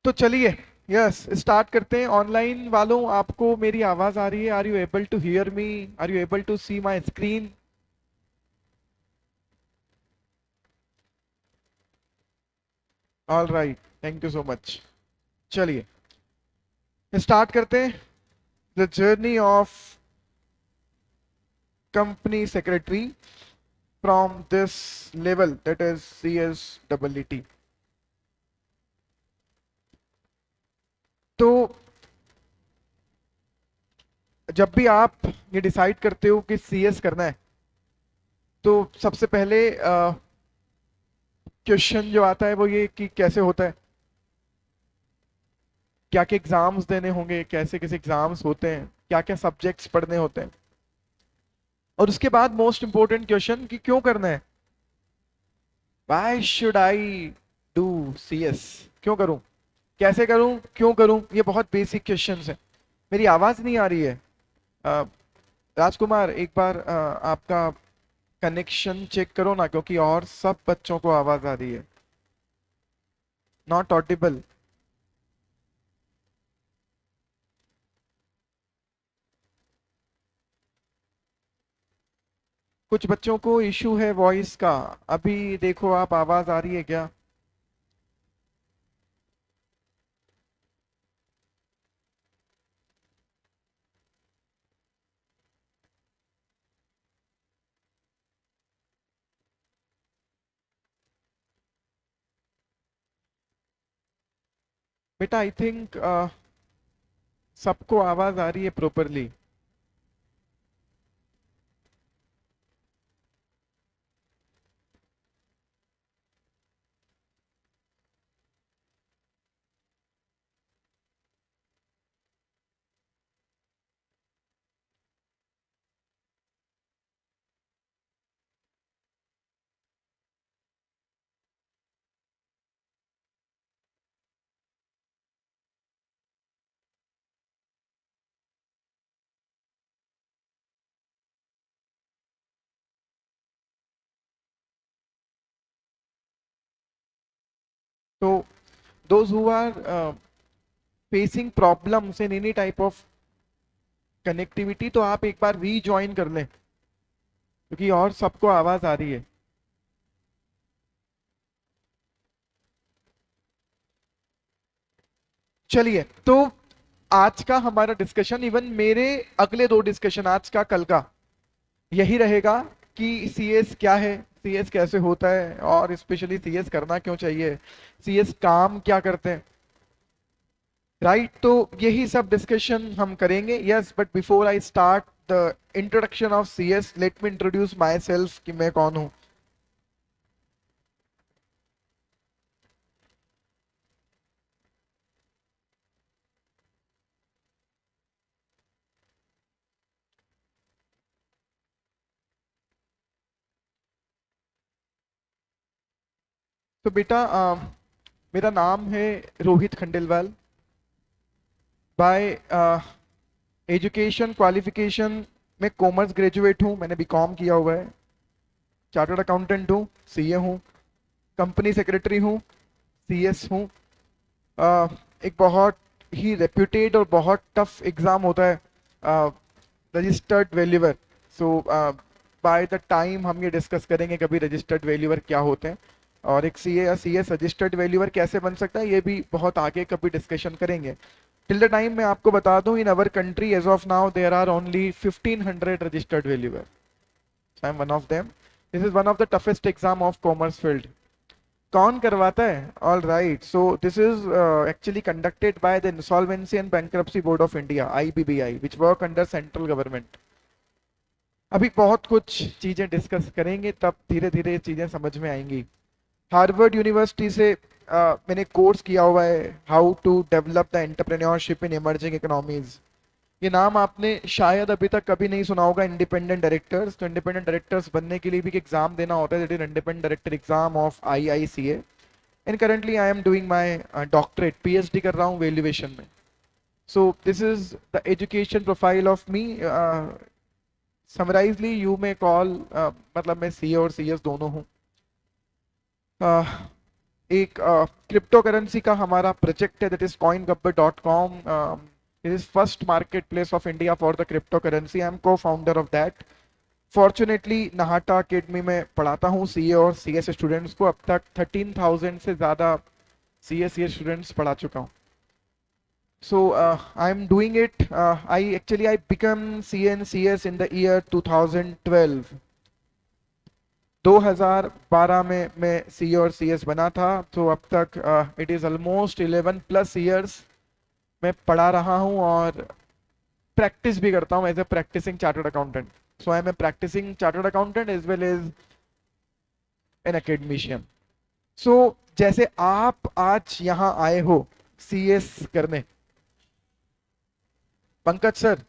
तो चलिए, yes start करते हैं। ऑनलाइन वालों, आपको मेरी आवाज आ रही है? Are you able to hear me? Are you able to see my screen? All right, thank you so much. चलिए स्टार्ट करते हैं। The journey of company secretary from this level, that is C S double T. तो जब भी आप ये decide करते हो कि सी एस करना है, तो सबसे पहले क्वेश्चन जो आता है वो ये कि कैसे होता है, क्या क्या एग्जाम्स देने होंगे, कैसे कैसे एग्जाम्स होते हैं, क्या क्या सब्जेक्ट्स पढ़ने होते हैं। और उसके बाद मोस्ट इंपॉर्टेंट क्वेश्चन कि क्यों करना है। Why should I do C S? क्यों करूं, कैसे करूं, क्यों करूं? ये बहुत बेसिक क्वेश्चंस हैं। मेरी आवाज नहीं आ रही है? अ, राजकुमार, एक बार आपका कनेक्शन चेक करो ना, क्योंकि और सब बच्चों को आवाज आ रही है। Not Audible. कुछ बच्चों को इशू है वॉइस का। अभी देखो, आप आवाज आ रही है क्या? बेटा आई थिंक सबको आवाज आ रही है प्रॉपरली। तो those who are facing problems in any type of connectivity, तो आप एक बार रीजॉइन कर लें, क्योंकि और सबको आवाज आ रही है। चलिए, तो आज का हमारा डिस्कशन, इवन मेरे अगले दो डिस्कशन, आज का कल का, यही रहेगा कि सीएस क्या है, सीएस कैसे होता है, और स्पेशली सीएस करना क्यों चाहिए, सीएस काम क्या करते हैं। राइट, तो यही सब डिस्कशन हम करेंगे। Yes, but before I start the introduction of CS, let me introduce my self कि मैं कौन हूँ। तो बेटा मेरा नाम है Rohit Khandelwal. Bye education qualification मैं कॉमर्स ग्रेजुएट हूँ, मैंने बीकॉम किया हुआ है। चार्टर्ड अकाउंटेंट हूँ, सीए हूँ, कंपनी सेक्रेटरी हूँ, सीएस हूँ। एक बहुत ही रेप्यूटेड और बहुत टफ एग्जाम होता है, registered valuer. So by the time हम ये डिस्कस करेंगे कभी रजिस्टर्ड वैल्यूअर क्या होते हैं, और एक सीए या सीएस रजिस्टर्ड वैल्यूअर कैसे बन सकता है, ये भी बहुत आगे कभी डिस्कशन करेंगे। टिल द टाइम मैं आपको बता दूं, in our country as of now there are only 1500 registered valuer. I am one of them. This is one of the toughest exam of commerce field. कौन करवाता है? All right, so this is actually conducted by the insolvency and bankruptcy board of India, IBBI, which work under central government. अभी बहुत कुछ चीजें discuss करेंगे, तब धीरे धीरे चीजें समझ में आएंगी। हार्वर्ड यूनिवर्सिटी से मैंने कोर्स किया हुआ है, how to develop the entrepreneurship in emerging economies. ये नाम आपने शायद अभी तक कभी नहीं सुना होगा, इंडिपेंडेंट डायरेक्टर्स। तो इंडिपेंडेंट डायरेक्टर्स बनने के लिए भी एक एग्जाम देना होता है, that is independent director exam of IICA. And currently I am doing my doctorate, PhD कर रहा हूँ वैल्यूएशन में। So this is the education profile of me. Summarily you may call, मतलब मैं सीए और सीएस दोनों हूँ। एक क्रिप्टो करेंसी का हमारा प्रोजेक्ट है, that is coingubber.com. It is first market place of India for the crypto currency. I am co founder of that. Fortunately Nahata academy में पढ़ाता हूँ सीए और सीएस स्टूडेंट्स को. अब तक 13,000 से ज़्यादा सीए स्टूडेंट्स पढ़ा चुका हूँ. So I'm doing it. I become CA and CS in the year 2012. 2012 में मैं सी और सी एस बना था. तो अब तक इट इज़ ऑलमोस्ट 11+ ईयर्स मैं पढ़ा रहा हूँ और प्रैक्टिस भी करता हूँ as a practising chartered accountant. So I am a practising chartered accountant as well as an academician. So जैसे आप आज यहाँ आए हो सी एस करने, पंकज सर,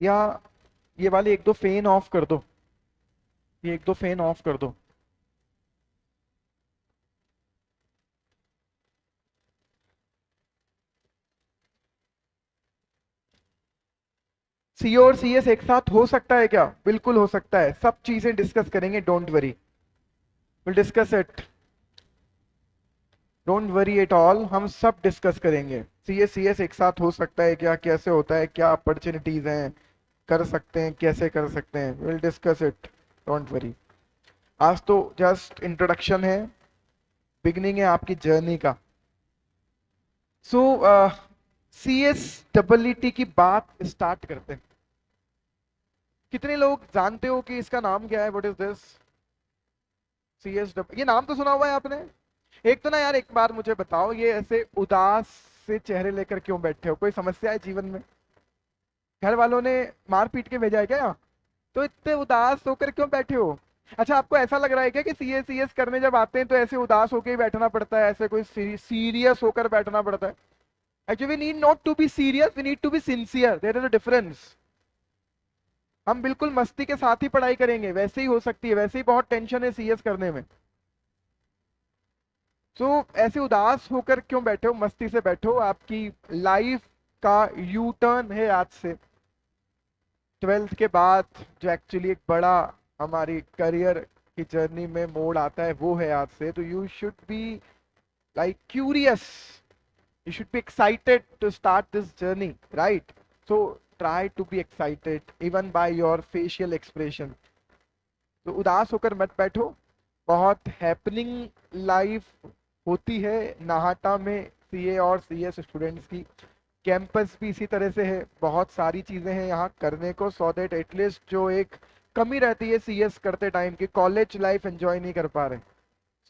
या ये वाले एक दो फैन ऑफ कर दो, ये एक दो फैन ऑफ कर दो. सी और सी एस एक साथ हो सकता है क्या? बिल्कुल हो सकता है. सब चीजें डिस्कस करेंगे, don't worry, will discuss it. Don't worry at all, हम सब डिस्कस करेंगे. सी एस एक साथ हो सकता है क्या, कैसे होता है, क्या अपॉर्चुनिटीज हैं, कर सकते हैं, कैसे कर सकते हैं, will discuss it, don't worry. आज तो जस्ट इंट्रोडक्शन है, बिगनिंग है आपकी जर्नी का. सो सी एस डबल टी की बात स्टार्ट करते हैं. कितने लोग जानते हो कि इसका नाम क्या है? What is this C S double? ये नाम तो सुना हुआ है आपने. एक तो ना यार, एक बार मुझे बताओ, ये ऐसे उदास से चेहरे लेकर क्यों बैठे हो? कोई समस्या है जीवन में? घर वालों ने मार पीट के भेजा है क्या? तो इतने उदास होकर क्यों बैठे हो? अच्छा, आपको ऐसा लग रहा है क्या कि सी एस करने जब आते हैं तो ऐसे उदास होकर ही बैठना पड़ता है, ऐसे कोई सीरियस होकर बैठना पड़ता है? Actually we need not to be serious, we need to be sincere. There is a difference. हम बिल्कुल मस्ती के साथ ही पढ़ाई करेंगे, वैसे ही हो सकती है, वैसे ही बहुत टेंशन है सीएस करने में. तो ऐसे उदास होकर क्यों बैठे हो? मस्ती से बैठो. आपकी लाइफ का यू टर्न है आज से. 12th के बाद जो एक्चुअली एक बड़ा हमारी करियर की जर्नी में मोड़ आता है, वो है आज से. तो you should be like curious, you should be excited to start this journey, right? So try to be excited even by your facial expression. तो उदास होकर मत बैठो. बहुत हैपनिंग लाइफ होती है नाहाटा में सीए और सीएस स्टूडेंट्स की. कैंपस भी इसी तरह से है, बहुत सारी चीजें हैं यहाँ करने को, सो दैट एटलीस्ट जो एक कमी रहती है सीएस करते टाइम की, कॉलेज लाइफ एंजॉय नहीं कर पा रहे.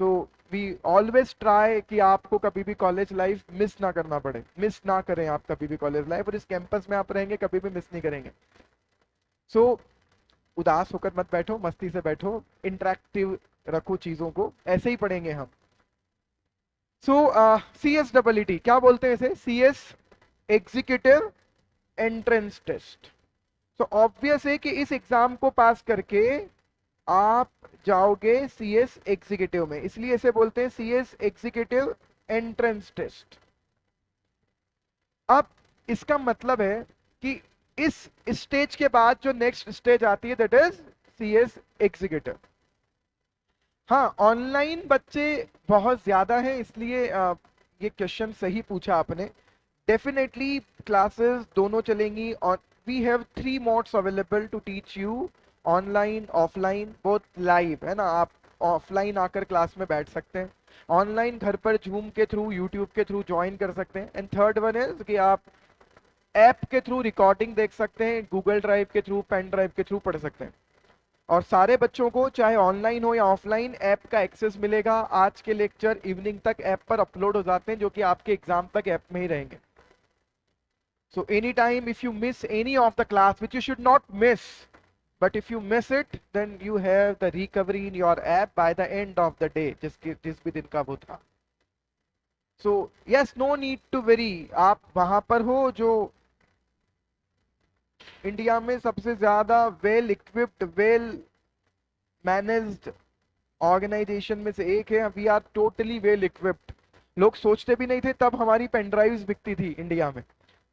सो वी ऑलवेज ट्राई कि आपको कभी भी कॉलेज लाइफ मिस ना करना पड़े, मिस ना करें आप कभी भी कॉलेज लाइफ. और इस कैंपस में आप रहेंगे, कभी भी मिस नहीं करेंगे. सो उदास होकर मत बैठो, मस्ती से बैठो, इंटरेक्टिव रखो चीजों को, ऐसे ही पढ़ेंगे हम. So C S double T क्या बोलते हैं इसे? C S executive entrance test. तो ऑब्वियस है कि इस एग्जाम को पास करके आप जाओगे सी एस एग्जीक्यूटिव में, इसलिए इसे बोलते हैं C S executive entrance test. अब इसका मतलब है कि इस स्टेज के बाद जो नेक्स्ट स्टेज आती है, that is C S executive. हाँ, ऑनलाइन बच्चे बहुत ज्यादा हैं, इसलिए ये क्वेश्चन सही पूछा आपने. डेफिनेटली क्लासेस दोनों चलेंगी. और we have 3 modes available to teach you, online offline both. Live है ना, आप ऑफलाइन आकर क्लास में बैठ सकते हैं, ऑनलाइन घर पर जूम के थ्रू, यूट्यूब के थ्रू ज्वाइन कर सकते हैं. एंड थर्ड वन इज कि आप ऐप के थ्रू रिकॉर्डिंग देख सकते हैं, गूगल ड्राइव के थ्रू, पेन ड्राइव के थ्रू पढ़ सकते हैं. और सारे बच्चों को चाहे ऑनलाइन हो या ऑफलाइन ऐप का एक्सेस मिलेगा. आज के लेक्चर इवनिंग तक ऐप पर अपलोड हो जाते हैं, जो कि आपके एग्जाम तक ऐप में ही रहेंगे. So anytime if you miss any of the class, which you should not miss, but if you miss it, then you have the recovery in your app by the end of the day. जिस भी दिन का वो था. So yes, no need to worry. आप वहां पर हो जो इंडिया में सबसे ज्यादा well equipped, well managed organization में से एक है. We are totally well equipped. लोग सोचते भी नहीं थे तब हमारी पेन ड्राइव्स बिकती थी इंडिया में.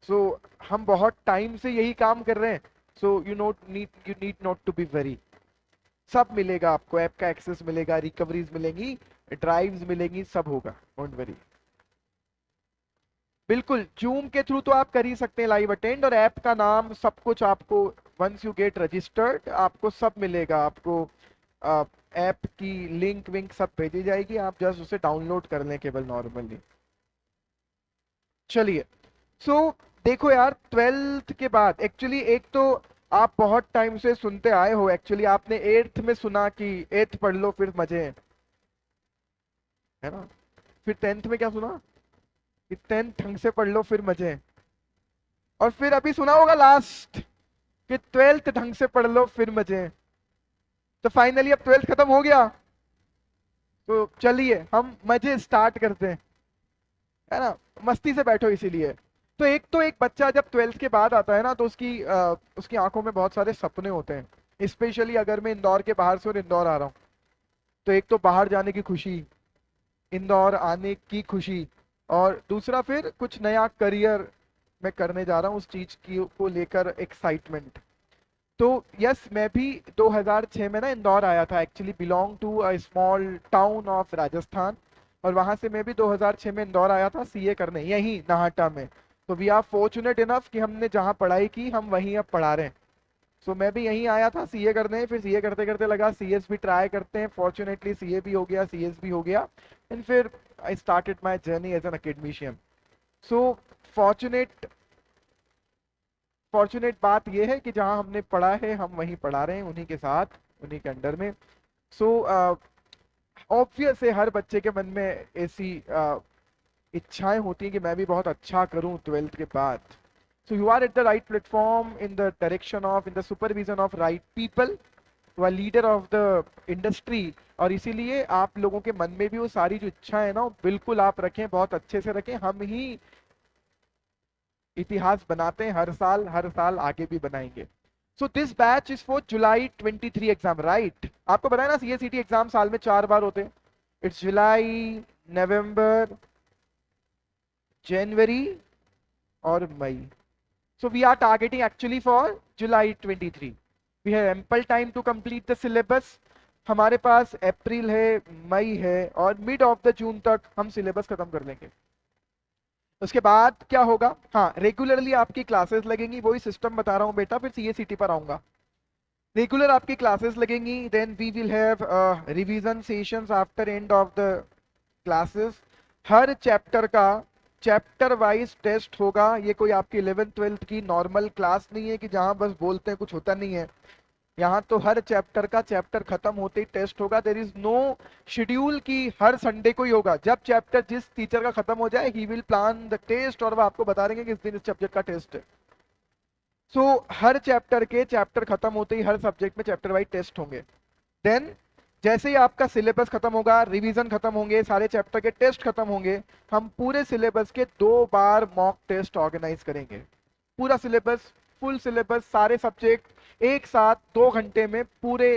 सो हम बहुत टाइम से यही काम कर रहे हैं. So you need not to be very. सब मिलेगा आपको, ऐप का एक्सेस मिलेगा, रिकवरीज मिलेंगी, ड्राइव्स मिलेंगी, सब होगा. Don't worry. बिल्कुल जूम के थ्रू तो आप कर ही सकते हैं लाइव अटेंड, और ऐप का नाम सब कुछ आपको वंस यू गेट रजिस्टर्ड आपको सब मिलेगा. आपको ऐप की लिंक विंक सब भेजी जाएगी, आप जस्ट उसे डाउनलोड कर लें केवल नॉर्मली. चलिए. सो देखो यार, 12th के बाद एक्चुअली एक तो आप बहुत टाइम से सुनते आए हो, एक्चुअली आपने 8th में सुना कि 8th पढ़ लो फिर मजे हैं, है ना. फिर 10th में क्या सुना कि 10th ढंग से पढ़ लो फिर मजे हैं. और फिर अभी सुना होगा लास्ट कि 12th ढंग से पढ़ लो फिर मजे हैं. तो फाइनली अब 12th खत्म हो गया, तो चलिए हम मजे स्टार्ट करते हैं, है ना. मस्ती से बैठो इसीलिए. तो एक बच्चा जब 12th के बाद आता है ना, तो उसकी आंखों में बहुत सारे सपने होते हैं. स्पेशली अगर मैं इंदौर के बाहर से और इंदौर आ रहा हूँ, तो एक तो बाहर जाने की खुशी, इंदौर आने की खुशी, और दूसरा फिर कुछ नया करियर मैं करने जा रहा हूँ, उस चीज की को लेकर एक्साइटमेंट. तो यस, मैं भी 2006 में ना इंदौर आया था. Actually belong to a small town of Rajasthan, और वहां से मैं भी 2006 में इंदौर आया था सीए करने, यहीं नाहटा में. तो वी आर फॉर्चुनेट इनफ कि हमने जहाँ पढ़ाई की हम वहीं अब पढ़ा रहे हैं. सो मैं भी यहीं आया था सीए करने. फिर सीए करते करते लगा सीएस भी ट्राई करते हैं. फॉर्चुनेटली सीए भी हो गया, सीएस भी हो गया, एंड फिर I started my journey as an academician. So fortunate fortunate बात यह है कि जहां हमने पढ़ा है हम वहीं पढ़ा रहे हैं, उन्हीं के साथ, उन्हीं के अंडर में. सो ऑब्वियस है हर बच्चे के मन में ऐसी इच्छाएं होती हैं कि मैं भी बहुत अच्छा करूं 12th के बाद. So you are at the right platform, in the direction of, in the supervision of right people who are leader of the industry. और इसीलिए आप लोगों के मन में भी वो सारी जो इच्छा है ना, वो बिल्कुल आप रखें, बहुत अच्छे से रखें. हम ही इतिहास बनाते हैं, हर साल आगे भी बनाएंगे. So this batch is for July 23 exam, right. आपको बताया ना सीएसईटी एग्जाम साल में 4 बार होते हैं. इट्स जुलाई, नवंबर, जनवरी और मई. So we are targeting actually for July 23. We have ample time to complete the syllabus. हमारे पास अप्रैल है, मई है, और मिड ऑफ द जून तक हम सिलेबस खत्म कर लेंगे. उसके बाद क्या होगा, हाँ रेगुलरली आपकी क्लासेस लगेंगी. वही सिस्टम बता रहा हूँ बेटा, फिर सीएसईटी पर आऊंगा. रेगुलर आपकी क्लासेस लगेंगी. Then we will have revision sessions after end of the classes. हर चैप्टर का चैप्टर वाइज टेस्ट होगा. ये कोई आपकी 11th-12th की नॉर्मल क्लास नहीं है कि जहां बस बोलते हैं कुछ होता नहीं है. यहाँ तो हर चैप्टर का चैप्टर खत्म होते ही टेस्ट होगा. देर इज नो शेड्यूल की हर संडे को ही होगा. जब चैप्टर जिस टीचर का खत्म हो जाए, he will plan the test, और वो आपको बता देंगे कि इस दिन इस सब्जेक्ट का टेस्ट है. सो हर चैप्टर के चैप्टर खत्म होते ही हर सब्जेक्ट में चैप्टर वाइज टेस्ट होंगे. देन जैसे ही आपका सिलेबस खत्म होगा, रिवीजन खत्म होंगे, सारे चैप्टर के टेस्ट खत्म होंगे, हम पूरे सिलेबस के 2 बार मॉक टेस्ट ऑर्गेनाइज करेंगे. पूरा सिलेबस, फुल सिलेबस, सारे सब्जेक्ट एक साथ 2 घंटे में पूरे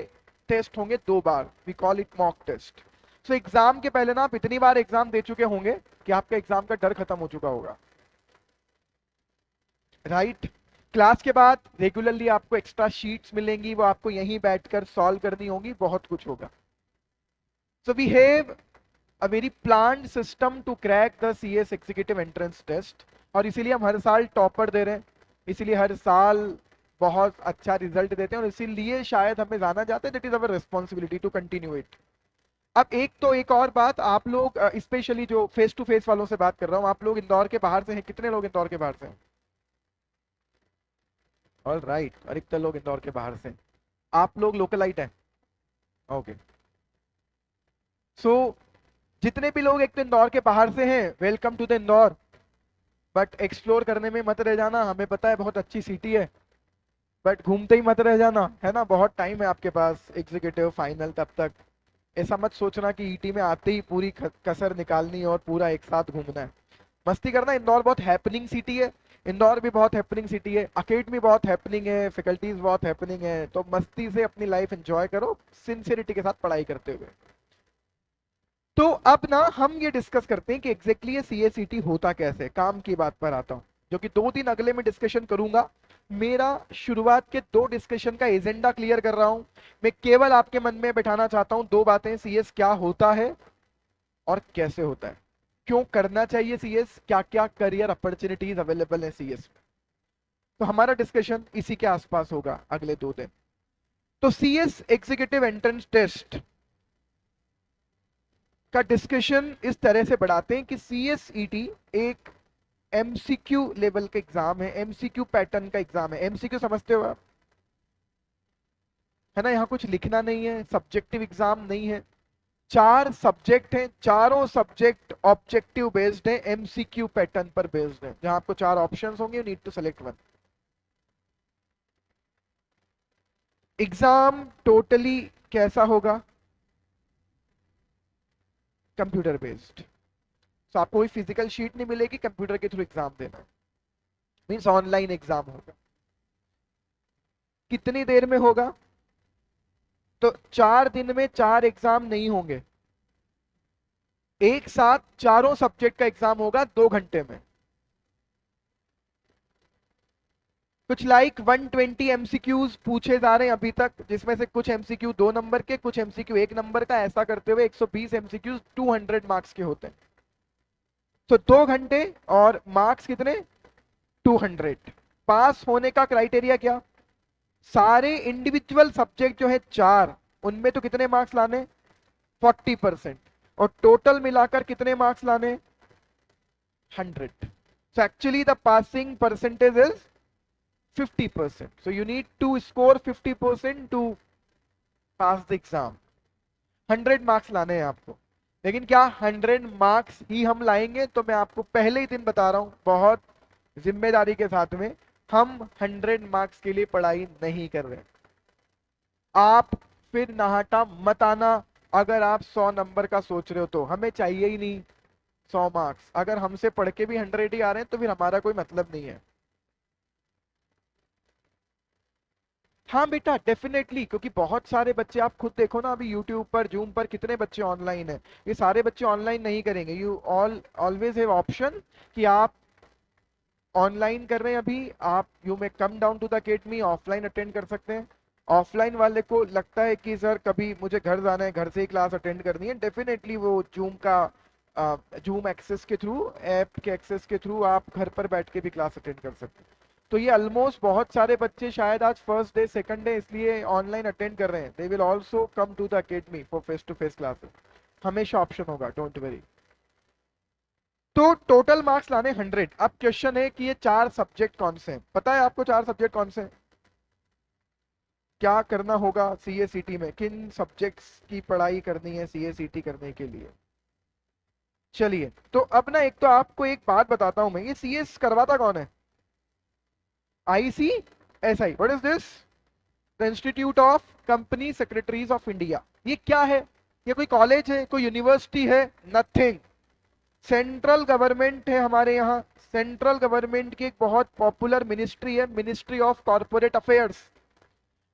टेस्ट होंगे 2 बार. We call it mock test. So exam के पहले ना आप इतनी बार एग्जाम दे चुके होंगे कि आपका एग्जाम का डर खत्म हो चुका होगा, राइट. क्लास के बाद रेगुलरली आपको एक्स्ट्रा शीट्स मिलेंगी, वो आपको यहीं बैठकर सॉल्व करनी होगी, बहुत कुछ होगा. So we have a very planned system to crack the CS executive entrance test. और इसीलिए हम हर साल टॉपर दे रहे हैं, इसीलिए हर साल बहुत अच्छा रिजल्ट देते हैं, और इसीलिए शायद हमें जाना जाता है. That is our responsibility to continue it. अब एक और बात, आप लोग स्पेशली जो फेस टू फेस वालों से बात कर रहा हूँ, आप लोग इंदौर के बाहर से हैं. कितने लोग इंदौर के बाहर से हैं? ऑल राइट, अधिकतर लोग इंदौर के बाहर से. आप लोग लोकलाइट हैं, ओके. सो जितने भी लोग एक तो इंदौर के बाहर से हैं, welcome to the Indore. But explore करने में मत रह जाना, हमें पता है बहुत अच्छी सिटी है, बट घूमते ही मत रह जाना, है ना, बहुत टाइम है आपके पास एग्जीक्यूटिव फाइनल तब तक। ऐसा मत सोचना कि ईटी में आते ही पूरी कसर निकालनी है और पूरा एक साथ घूमना है। मस्ती करना। इंदौर बहुत हैपनिंग सिटी है, इंदौर भी बहुत हैपनिंग सिटी है, अकेडमी बहुत हैपनिंग है, फैकल्टीज बहुत हैपनिंग है, तो मस्ती से अपनी लाइफ एंजॉय करो सिंसियरिटी के साथ पढ़ाई करते हुए। तो अब ना हम ये डिस्कस करते हैं कि एग्जैक्टली ये सीएसईटी होता कैसे है। काम की बात पर आता हूँ, जो कि 2 दिन अगले में डिस्कशन करूंगा। मेरा शुरुआत के 2 डिस्कशन का एजेंडा क्लियर कर रहा हूं। मैं केवल आपके मन में बैठाना चाहता हूं 2 बातें, सीएस क्या होता है और कैसे होता है, क्यों करना चाहिए सीएस, क्या क्या करियर अपॉर्चुनिटीज अवेलेबल है सीएस में। तो हमारा डिस्कशन इसी के आसपास होगा अगले 2 दिन। तो सीएस एग्जीक्यूटिव एंट्रेंस टेस्ट का डिस्कशन इस तरह से बढ़ाते हैं कि सीएसईटी एक एमसीक्यू लेवल का एग्जाम है, एमसीक्यू पैटर्न का एग्जाम है। एमसीक्यू समझते हो आप, है ना, यहाँ कुछ लिखना नहीं है, सब्जेक्टिव एग्जाम नहीं है। 4 सब्जेक्ट हैं, चारों सब्जेक्ट ऑब्जेक्टिव बेस्ड है, एमसीक्यू पैटर्न पर बेस्ड है, जहां आपको 4 ऑप्शंस होंगे, you need to select one. Exam totally कैसा होगा, कंप्यूटर बेस्ड। तो आपको कोई फिजिकल शीट नहीं मिलेगी, कंप्यूटर के थ्रू एग्जाम देना है, मीन्स ऑनलाइन एग्जाम होगा। कितनी देर में होगा, तो 4 दिन में 4 एग्जाम नहीं होंगे, एक साथ चारों सब्जेक्ट का एग्जाम होगा 2 घंटे में। कुछ लाइक 120 एमसीक्यूज पूछे जा रहे हैं अभी तक, जिसमें से कुछ एमसीक्यू 2 नंबर के, कुछ एमसीक्यू 1 नंबर का, ऐसा करते हुए 120 एमसीक्यूज 200 मार्क्स के होते हैं। तो 2 घंटे और मार्क्स कितने, 200। पास होने का क्राइटेरिया क्या, सारे इंडिविजुअल सब्जेक्ट जो है 4, उनमें तो कितने मार्क्स लाने, 40%, और टोटल मिलाकर कितने मार्क्स लाने, 100। So actually the passing percentage is 50%. So you need to score 50% to pass the exam. 100 marks लाने हैं आपको, लेकिन क्या 100 मार्क्स ही हम लाएंगे, तो मैं आपको पहले ही दिन बता रहा हूं बहुत जिम्मेदारी के साथ में, हम 100 मार्क्स के लिए पढ़ाई नहीं कर रहे। आप फिर नहाटा मत आना अगर आप 100 नंबर का सोच रहे हो, तो हमें चाहिए ही नहीं 100 मार्क्स। अगर हमसे पढ़ के भी 100 ही आ रहे हैं तो फिर हमारा कोई मतलब नहीं है। हाँ बेटा डेफिनेटली, क्योंकि बहुत सारे बच्चे आप खुद देखो ना, अभी यूट्यूब पर जूम पर कितने बच्चे ऑनलाइन है। ये सारे बच्चे ऑनलाइन नहीं करेंगे, यू ऑलवेज हैव ऑप्शन कि आप ऑनलाइन कर रहे हैं अभी, आप you may come down to the academy, offline attend कर सकते हैं। ऑफलाइन वाले को लगता है कि सर कभी मुझे घर जाना है, घर से ही क्लास अटेंड करनी है, डेफिनेटली वो जूम का जूम एक्सेस के थ्रू, ऐप के एक्सेस के थ्रू आप घर पर बैठ के भी क्लास अटेंड कर सकते हैं। तो ये ऑलमोस्ट बहुत सारे बच्चे शायद आज फर्स्ट डे सेकंड डे इसलिए ऑनलाइन अटेंड कर रहे हैं, they will also come to the academy for face to face classes, हमेशा ऑप्शन होगा, डोंट वरी। तो टोटल मार्क्स लाने 100। अब क्वेश्चन है कि ये 4 सब्जेक्ट कौन से हैं, पता है आपको 4 सब्जेक्ट कौन से हैं, क्या करना होगा सीएसईटी में, किन सब्जेक्ट्स की पढ़ाई करनी है सीएसईटी करने के लिए। चलिए, तो अब ना एक तो आपको एक बात बताता हूं मैं, ये सीएस करवाता कौन है, ICSI. What is this, the institute of company secretaries of India. ये क्या है, ये कोई कॉलेज है, कोई यूनिवर्सिटी है, नथिंग। सेंट्रल गवर्नमेंट है हमारे यहाँ, सेंट्रल गवर्नमेंट की एक बहुत पॉपुलर मिनिस्ट्री है, मिनिस्ट्री ऑफ कॉर्पोरेट अफेयर्स।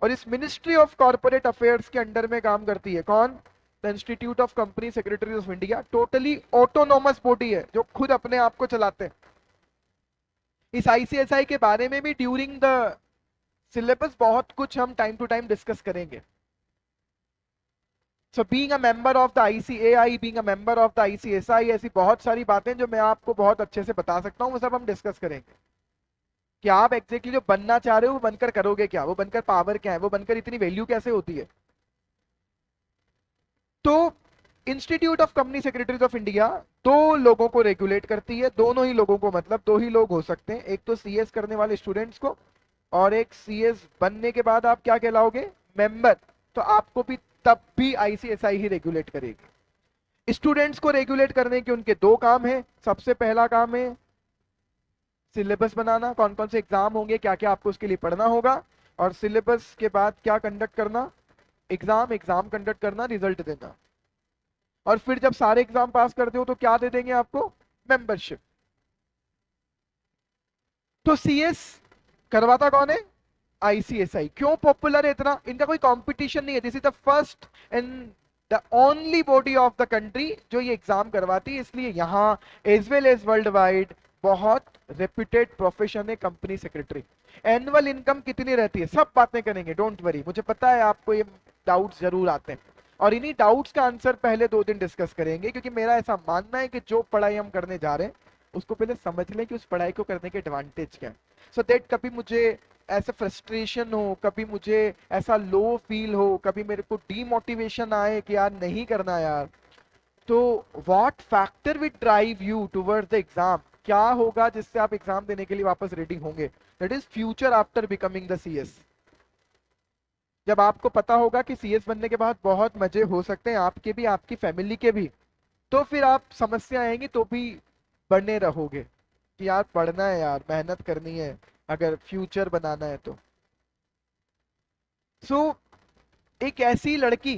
और इस मिनिस्ट्री ऑफ कॉर्पोरेट अफेयर्स के अंडर में काम करती है कौन, the institute of company secretaries of India. Totally autonomous body है जो खुद अपने आप को चलाते हैं। इस आईसीएसआई के बारे में भी ड्यूरिंग द सिलेबस बहुत कुछ हम टाइम टू टाइम डिस्कस करेंगे। So being a member of the ICAI, being a member of the ICSI, ऐसी बहुत सारी बातें जो मैं आपको बहुत अच्छे से बता सकता हूं, वो सब हम डिस्कस करेंगे कि आप एग्जैक्टली जो बनना चाह रहे हो वो बनकर करोगे क्या, वो बनकर पावर क्या है, वो बनकर इतनी वैल्यू कैसे होती है। तो institute of company secretaries of India 2 लोगों को रेगुलेट करती है, दोनों ही लोगों को, मतलब 2 ही लोग हो सकते हैं, एक तो सीएस करने वाले स्टूडेंट्स को, और एक सीएस बनने के बाद आप क्या कहलाओगे, मेंबर। तो आपको भी तब भी आईसीएसआई ही रेगुलेट करेगी। स्टूडेंट्स को रेगुलेट करने के उनके 2 काम है। सबसे पहला काम है सिलेबस बनाना, कौन कौन से एग्जाम होंगे, क्या क्या आपको उसके लिए पढ़ना होगा, और सिलेबस के बाद क्या कंडक्ट करना, एग्जाम, एग्जाम कंडक्ट करना, रिजल्ट देना। और फिर जब सारे एग्जाम पास करते हो तो क्या दे देंगे आपको, मेंबरशिप। तो सीएस करवाता कौन है, आईसीएसआई। क्यों पॉपुलर है इतना, इनका कोई कंपटीशन नहीं है, this is the first and the only body of the country जो ये एग्जाम करवाती है, इसलिए यहाँ as well as world wide बहुत रेप्यूटेड प्रोफेशन है कंपनी सेक्रेटरी। एनुअल इनकम कितनी रहती है, सब बातें करेंगे, डोंट वरी, मुझे पता है आपको ये डाउट्स जरूर आते हैं, और इन्हीं डाउट्स का आंसर पहले 2 दिन डिस्कस करेंगे, क्योंकि मेरा ऐसा मानना है कि जो पढ़ाई हम करने जा रहे हैं उसको पहले समझ लें कि उस पढ़ाई को करने के एडवांटेज क्या है, सो दैट कभी मुझे ऐसा फ्रस्ट्रेशन हो, कभी मुझे ऐसा लो फील हो, कभी मेरे को डीमोटिवेशन आए कि यार नहीं करना यार, तो what factor will drive you towards the exam, क्या होगा जिससे आप एग्जाम देने के लिए वापस रेडी होंगे, that is future after becoming the CS. जब आपको पता होगा कि सीएस बनने के बाद बहुत मजे हो सकते हैं आपके भी, आपकी फैमिली के भी, तो फिर आप समस्या आएंगी तो भी बने रहोगे कि यार पढ़ना है, यार मेहनत करनी है, अगर फ्यूचर बनाना है तो। सो एक ऐसी लड़की,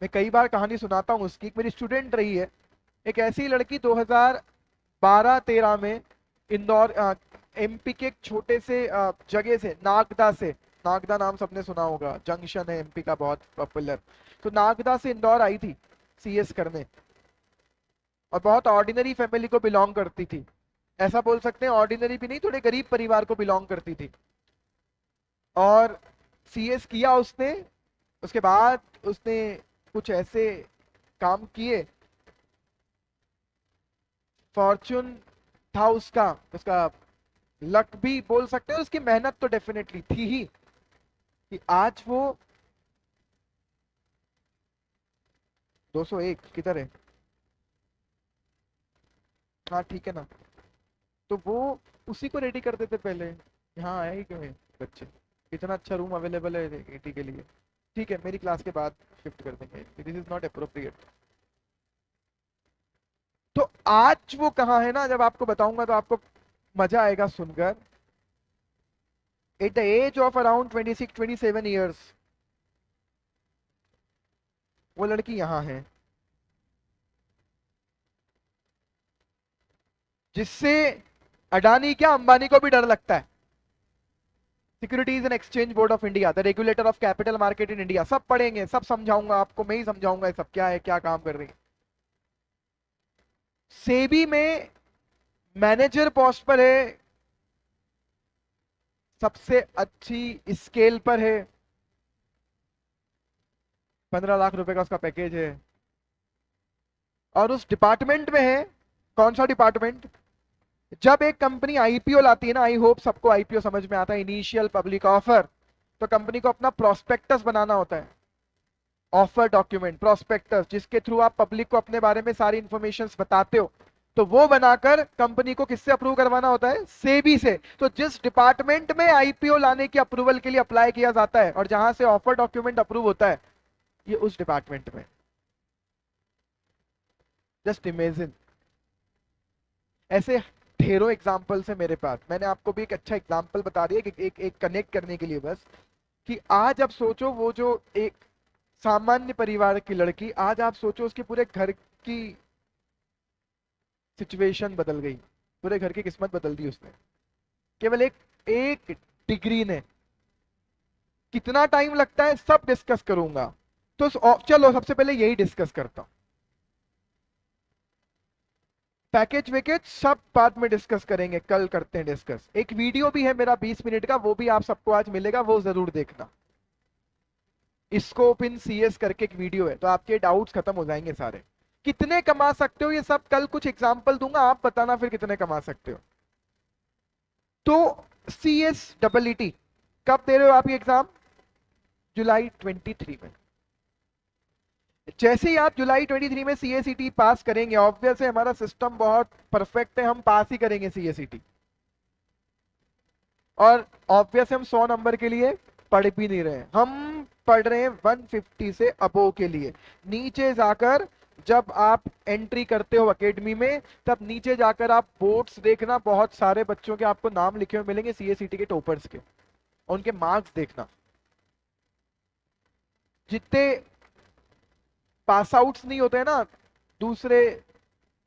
मैं कई बार कहानी सुनाता हूँ उसकी, एक मेरी स्टूडेंट रही है, एक ऐसी लड़की 2012-13 में इंदौर एमपी के एक छोटे से जगह से, नागदा से, नागदा नाम सबने सुना होगा, जंक्शन है एमपी का बहुत पॉपुलर, तो नागदा से इंदौर आई थी सीएस करने, और बहुत ऑर्डिनरी फैमिली को बिलोंग करती थी, ऐसा बोल सकते हैं ऑर्डिनरी भी नहीं, थोड़े गरीब परिवार को बिलोंग करती थी, और सीएस किया उसने। उसके बाद उसने कुछ ऐसे काम किए, फॉर्चून था उसका, उसका लक भी बोल सकते हैं, उसकी मेहनत तो डेफिनेटली थी ही, कि आज वो 201 किधर है, हाँ ठीक है ना, तो वो उसी को रेडी कर देते पहले, यहाँ आए ही क्यों है बच्चे, इतना अच्छा रूम अवेलेबल है एटी के लिए, ठीक है मेरी क्लास के बाद शिफ्ट कर देंगे, दिस इज नॉट अप्रोप्रिएट। तो आज वो कहाँ है ना, जब आपको बताऊंगा तो आपको मजा आएगा सुनकर। At the age of around 26-27 years वो लड़की यहाँ है, जिससे अडानी क्या अंबानी को भी डर लगता है। Securities and exchange board of India, the regulator of capital market in India, सब पढ़ेंगे, सब समझाऊंगा आपको, मैं ही समझाऊंगा ये सब क्या है, क्या काम कर रही है। सेबी में मैनेजर पोस्ट पर है, सबसे अच्छी स्केल पर है, 15 लाख रुपए का उसका पैकेज है, और उस डिपार्टमेंट में है, कौन सा डिपार्टमेंट, जब एक कंपनी आईपीओ लाती है ना, आई होप सबको आईपीओ समझ में आता है, इनिशियल पब्लिक ऑफर, तो कंपनी को अपना प्रोस्पेक्टस बनाना होता है, ऑफर डॉक्यूमेंट प्रोस्पेक्टस, जिसके थ्रू आप पब्लिक को अपने बारे में सारी इंफॉर्मेशन बताते हो, तो वो बनाकर कंपनी को किससे अप्रूव करवाना होता है, सेबी से। तो जिस डिपार्टमेंट में आईपीओ लाने की अप्रूवल के लिए अप्लाई किया जाता है और जहां से ऑफर डॉक्यूमेंट अप्रूव होता है, ये उस डिपार्टमेंट में। जस्ट इमेजिन, ऐसे ढेरों एग्जाम्पल्स है मेरे पास, मैंने आपको भी एक अच्छा एग्जाम्पल बता दिया कि एक कनेक्ट करने के लिए बस, कि आज अब सोचो वो जो एक सामान्य परिवार की लड़की, आज आप सोचो उसके पूरे घर की सिचुएशन बदल गई, पूरे घर की किस्मत बदल दी उसने, केवल एक एक डिग्री ने। कितना टाइम लगता है सब डिस्कस करूंगा, तो चलो सबसे पहले यही डिस्कस करता हूं, पैकेज वैकेज सब बाद में डिस्कस करेंगे, कल करते हैं डिस्कस। एक वीडियो भी है मेरा 20 मिनट का, वो भी आप सबको आज मिलेगा, वो जरूर देखना, स्कोप इन सीएस करके एक वीडियो है, तो आपके डाउट्स खत्म हो जाएंगे सारे। कितने कमा सकते हो ये सब कल कुछ एग्जांपल दूंगा, आप बताना फिर कितने कमा सकते हो। तो CSEET कब दे रहे हो आप ये एग्जाम, जुलाई 23 में। जैसे ही आप जुलाई 23 में CSET पास करेंगे, ऑब्वियस है हमारा सिस्टम बहुत परफेक्ट है, हम पास ही करेंगे CSET, और ऑब्वियस हम 100 नंबर के लिए पढ़ भी नहीं रहे हैं, हम पढ़ रहे हैं 150 से अबो के लिए, नीचे जाकर जब आप एंट्री करते हो एकेडमी में, तब नीचे जाकर आप बोर्ड्स देखना, बहुत सारे बच्चों के आपको नाम लिखे हुए मिलेंगे सीएसईटी के टॉपर्स के, और उनके मार्क्स देखना। जितने पास आउट्स नहीं होते हैं ना दूसरे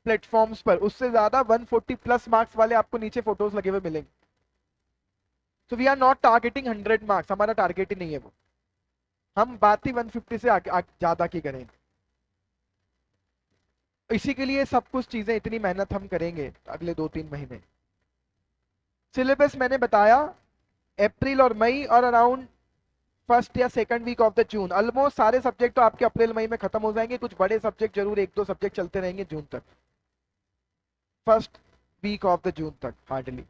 प्लेटफॉर्म्स पर, उससे ज्यादा 140 प्लस मार्क्स वाले आपको नीचे फोटोज लगे हुए मिलेंगे। तो we are not targeting 100 marks, हमारा टारगेट ही नहीं है वो, हम बात ही 150 से ज्यादा की करेंगे। इसी के लिए सब कुछ चीजें, इतनी मेहनत हम करेंगे अगले 2-3 महीने। सिलेबस मैंने बताया, अप्रैल और मई और अराउंड फर्स्ट या second week of the June, almost सारे सब्जेक्ट तो आपके अप्रैल मई में खत्म हो जाएंगे, कुछ बड़े सब्जेक्ट जरूर 1-2 सब्जेक्ट चलते रहेंगे जून तक, first week of the June तक हार्डली।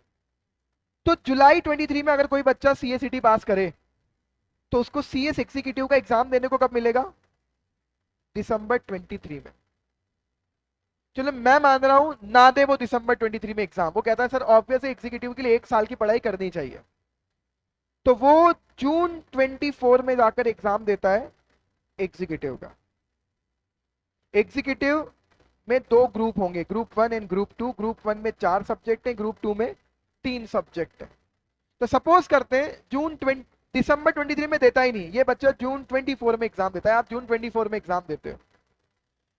तो जुलाई 23 में अगर कोई बच्चा सीएसईटी पास करे तो उसको सीएस एग्जीक्यूटिव का एग्जाम देने को कब मिलेगा? दिसंबर 23 में। चलो मैं मान रहा हूं ना दे वो दिसंबर 23 में एग्जाम, वो कहता है सर ऑब्वियस एग्जीक्यूटिव के लिए 1 साल की पढ़ाई करनी चाहिए, तो वो जून 24 में जाकर एग्जाम देता है एग्जीक्यूटिव का। एग्जीक्यूटिव में 2 ग्रुप होंगे, ग्रुप 1 एंड ग्रुप 2। ग्रुप 1 में 4 सब्जेक्ट हैं, ग्रुप 2 में 3 सब्जेक्ट है। तो सपोज करते हैं दिसंबर 23 में देता ही नहीं, ये बच्चा जून 24 में एग्जाम देता है, आप जून 24 में एग्जाम देते हो,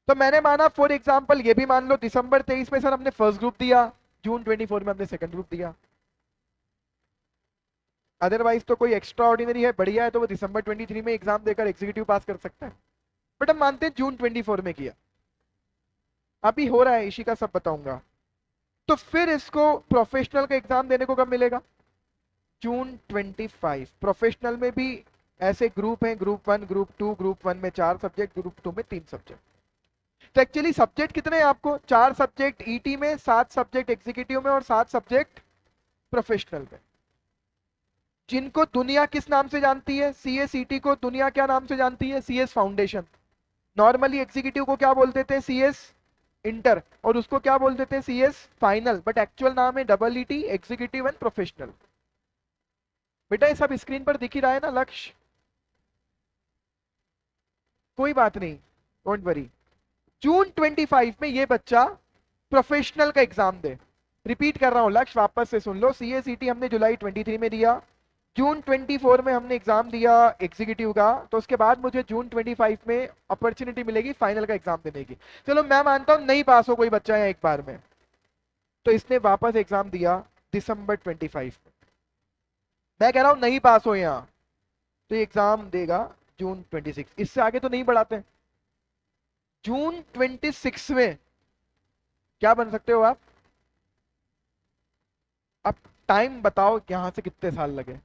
तो मैंने माना फॉर एग्जाम्पल ये भी मान लो दिसंबर 23 में सर हमने फर्स्ट ग्रुप दिया, जून 24 में हमने सेकंड ग्रुप दिया। अदरवाइज तो कोई एक्स्ट्रा ऑर्डिनरी है, बढ़िया है, तो वो दिसंबर 23 में एग्जाम देकर एग्जीक्यूटिव पास कर सकता है, बट हम मानते हैं जून 24 में किया, अभी हो रहा है, इसी का सब बताऊंगा। तो फिर इसको प्रोफेशनल का एग्जाम देने को कब मिलेगा? जून 25। प्रोफेशनल में भी ऐसे ग्रुप हैं, ग्रुप 1, ग्रुप 2। ग्रुप 1 में 4 सब्जेक्ट, ग्रुप 2 में 3 सब्जेक्ट। तो एक्चुअली सब्जेक्ट कितने हैं आपको? 4 सब्जेक्ट ईटी में, 7 सब्जेक्ट एग्जीक्यूटिव में और 7 सब्जेक्ट प्रोफेशनल में। जिनको दुनिया किस नाम से जानती है? सीएसईटी को दुनिया क्या नाम से जानती है? CS foundation. नॉर्मली एग्जीक्यूटिव को क्या बोल देते हैं? सीएस इंटर, और उसको क्या बोल देते हैं? सीएस फाइनल, बट एक्चुअल नाम है double ET, executive and professional. बेटा ये सब स्क्रीन पर दिख ही रहा है ना लक्ष्य? कोई बात नहीं, डोंट वरी। जून 25 में ये बच्चा प्रोफेशनल का एग्जाम दे। रिपीट कर रहा हूं लक्ष्य, वापस से सुन लो। सीएसईटी हमने जुलाई 23 में दिया, जून 24 में हमने एग्जाम दिया एग्जीक्यूटिव का, तो उसके बाद मुझे जून 25 में अपॉर्चुनिटी मिलेगी फाइनल का एग्जाम देने की। चलो मैं मानता हूं नहीं पास हो कोई बच्चा है एक बार में, तो इसने वापस एग्जाम दिया दिसंबर 25 में। मैं कह रहा हूं नहीं पास हो यहां, तो एग्जाम देगा जून 26। इससे आगे तो नहीं बढ़ाते। जून 26 में क्या बन सकते हो आप? अब टाइम बताओ यहां से कितने साल लगे?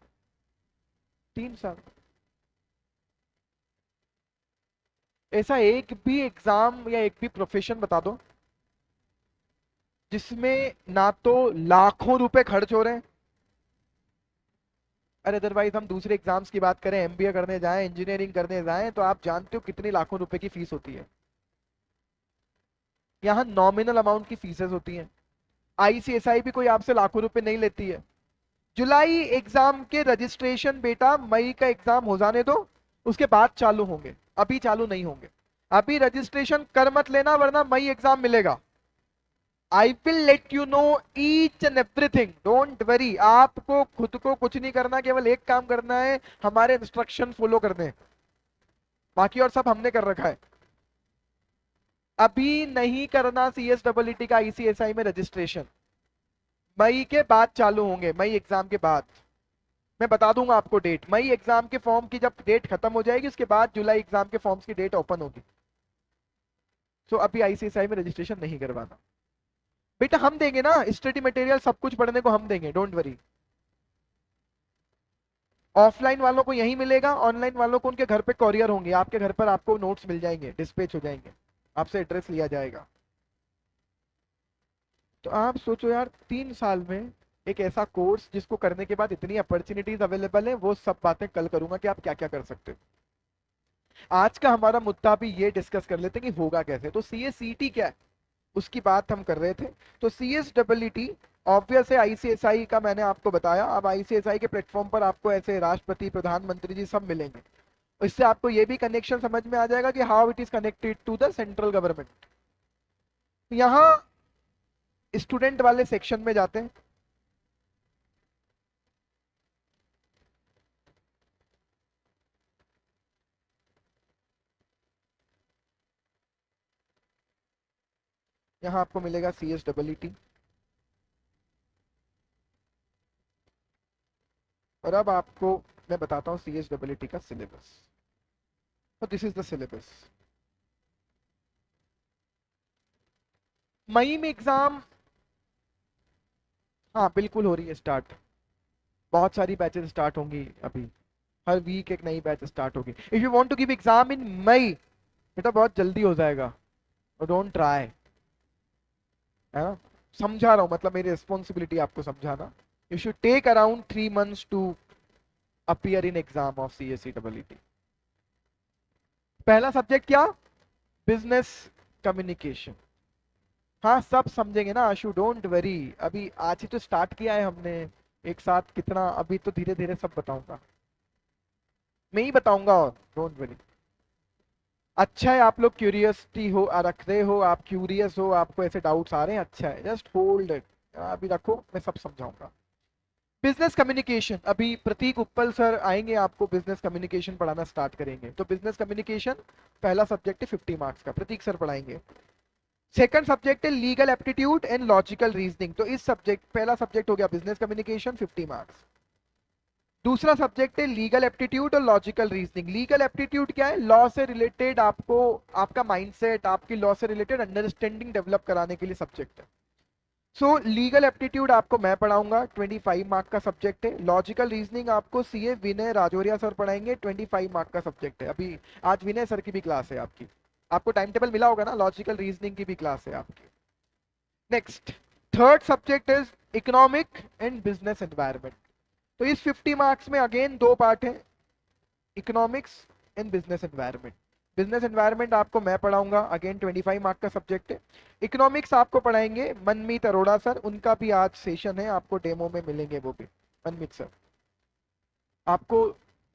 3 साल। ऐसा एक भी एग्जाम या एक भी प्रोफेशन बता दो जिसमें ना तो लाखों रुपए खर्च हो रहे हैं, अरे अदरवाइज हम दूसरे एग्जाम्स की बात करें, एमबीए करने जाएं, इंजीनियरिंग करने जाएं, तो आप जानते हो कितनी लाखों रुपए की फीस होती है। यहाँ नॉमिनल अमाउंट की फीसेस होती हैं। आईसीएसआई भी कोई आपसे लाखों रुपए नहीं लेती है। जुलाई एग्जाम के रजिस्ट्रेशन बेटा मई का एग्जाम हो जाने दो, उसके बाद चालू होंगे, अभी चालू नहीं होंगे। अभी रजिस्ट्रेशन कर मत लेना, वरना मई एग्जाम मिलेगा। I will let you know each and everything, don't worry. आपको खुद को कुछ नहीं करना, केवल एक काम करना है, हमारे इंस्ट्रक्शन फॉलो करने हैं, बाकी और सब हमने कर रखा है। अभी नहीं करना सीएसडब्ल्यूटी का आईसीएसआई में रजिस्ट्रेशन, मई के बाद चालू होंगे, मई एग्जाम के बाद। मैं बता दूंगा आपको डेट, मई एग्जाम के फॉर्म की जब डेट खत्म हो जाएगी उसके बाद जुलाई एग्जाम के फॉर्म्स की डेट ओपन होगी। सो अभी आईसीएसआई में रजिस्ट्रेशन नहीं करवाना बेटा, हम देंगे ना स्टडी मटेरियल, सब कुछ पढ़ने को हम देंगे, डोंट वरी। ऑफलाइन वालों को यही मिलेगा, ऑनलाइन वालों को उनके घर पे कोरियर होंगे, आपके घर पर आपको नोट्स मिल जाएंगे, डिस्पैच हो जाएंगे, आपसे एड्रेस लिया जाएगा। तो आप सोचो यार 3 साल में एक ऐसा कोर्स जिसको करने के बाद इतनी अपॉर्चुनिटीज अवेलेबल है, वो सब बातें कल करूंगा कि आप क्या क्या कर सकते हो। आज का हमारा मुद्दा भी ये डिस्कस कर लेते हैं कि होगा कैसे। तो सीएसईटी क्या है उसकी बात हम कर रहे थे। तो सीएसडब्ल्यूटी ऑब्वियस है आईसीएसआई का, मैंने आपको बताया। अब आईसीएसआई के प्लेटफॉर्म पर आपको ऐसे राष्ट्रपति, प्रधानमंत्री जी सब मिलेंगे। इससे आपको ये भी कनेक्शन समझ में आ जाएगा कि how it is connected to the central government. यहाँ स्टूडेंट वाले सेक्शन में जाते हैं। यहाँ आपको मिलेगा CSEET। और अब आपको मैं बताता हूँ CSEET का सिलेबस। तो दिस इज द सिलेबस। मई में एग्जाम, हाँ बिल्कुल हो रही है स्टार्ट। बहुत सारी बैचेस स्टार्ट होंगी अभी, हर वीक एक नई बैच स्टार्ट होगी। If you want to give exam in May, बेटा बहुत जल्दी हो जाएगा, डोंट ट्राई, है ना। समझा रहा हूँ, मतलब मेरी रिस्पॉन्सिबिलिटी आपको समझाना। You should take around 3 months to appear in exam of CSEET। पहला सब्जेक्ट क्या? Business communication. हाँ सब समझेंगे ना आशु, डोंट वरी। अभी आज ही तो स्टार्ट किया है हमने एक साथ, कितना अभी तो धीरे धीरे सब बताऊंगा, मैं ही बताऊंगा, और डोंट वरी। अच्छा है आप लोग क्यूरियसिटी हो रख रहे हो, आप क्यूरियस हो, आपको ऐसे डाउट्स आ रहे हैं, अच्छा है, जस्ट होल्ड इट, अभी रखो, मैं सब समझाऊंगा। बिजनेस कम्युनिकेशन, अभी प्रतीक उपल सर आएंगे, आपको बिजनेस कम्युनिकेशन पढ़ाना स्टार्ट करेंगे। तो बिजनेस कम्युनिकेशन पहला सब्जेक्ट है, 50 मार्क्स का, प्रतीक सर पढ़ाएंगे। सेकंड सब्जेक्ट है legal aptitude and logical reasoning. तो इस सब्जेक्ट, पहला सब्जेक्ट हो गया बिजनेस कम्युनिकेशन, 50 मार्क्स। दूसरा सब्जेक्ट है लीगल एप्टीट्यूड और लॉजिकल रीजनिंग। लीगल एप्टीट्यूड क्या है? लॉ से रिलेटेड आपको, आपका माइंडसेट, आपकी लॉ से रिलेटेड अंडरस्टैंडिंग डेवलप कराने के लिए सब्जेक्ट है। सो लीगल एप्टीट्यूड आपको मैं पढ़ाऊंगा, 25 मार्क का सब्जेक्ट है। लॉजिकल रीजनिंग आपको CA विनय राजौरिया सर पढ़ाएंगे, 25 मार्क का सब्जेक्ट है। अभी आज विनय सर की भी क्लास है आपकी, आपको टाइम टेबल मिला होगा ना, लॉजिकल रीजनिंग की भी क्लास है आपकी। Next, third subject is economic and business environment. तो इस 50 मार्क्स में अगेन दो पार्ट है, economics and business environment. Business environment आपको मैं पढ़ाऊंगा, अगेन 25 मार्क का सब्जेक्ट है। इकोनॉमिक्स आपको पढ़ाएंगे मनमीत अरोड़ा सर, उनका भी आज सेशन है, आपको डेमो में मिलेंगे वो भी, मनमीत सर। आपको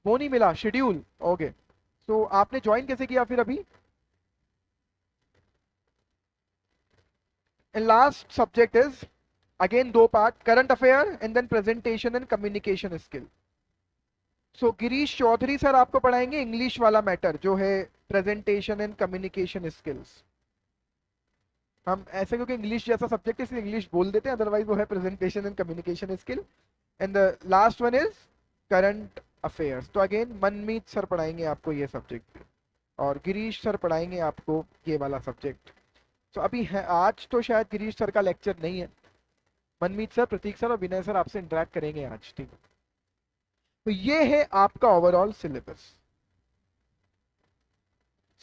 वो नहीं मिला शेड्यूल? ओके, तो आपने ज्वाइन कैसे किया फिर अभी? लास्ट सब्जेक्ट इज अगेन दो part, current affair and then presentation and communication skill. So Girish Chaudhary sir आपको पढ़ाएंगे इंग्लिश वाला मैटर, जो है प्रेजेंटेशन एंड कम्युनिकेशन स्किल्स। हम ऐसे क्योंकि इंग्लिश जैसा सब्जेक्ट है इसलिए इंग्लिश बोल देते हैं, अदरवाइज वो है presentation and communication skill. And the last one is current affairs. तो अगेन मनमीत सर पढ़ाएंगे आपको ये सब्जेक्ट, और गिरीश सर पढ़ाएंगे आपको ये वाला सब्जेक्ट। तो अभी है, आज तो शायद गिरीश सर का लेक्चर नहीं है, मनमीत सर, प्रतीक सर और विनय सर आपसे इंटरेक्ट करेंगे आज, ठीक है। तो ये है आपका ओवरऑल सिलेबस।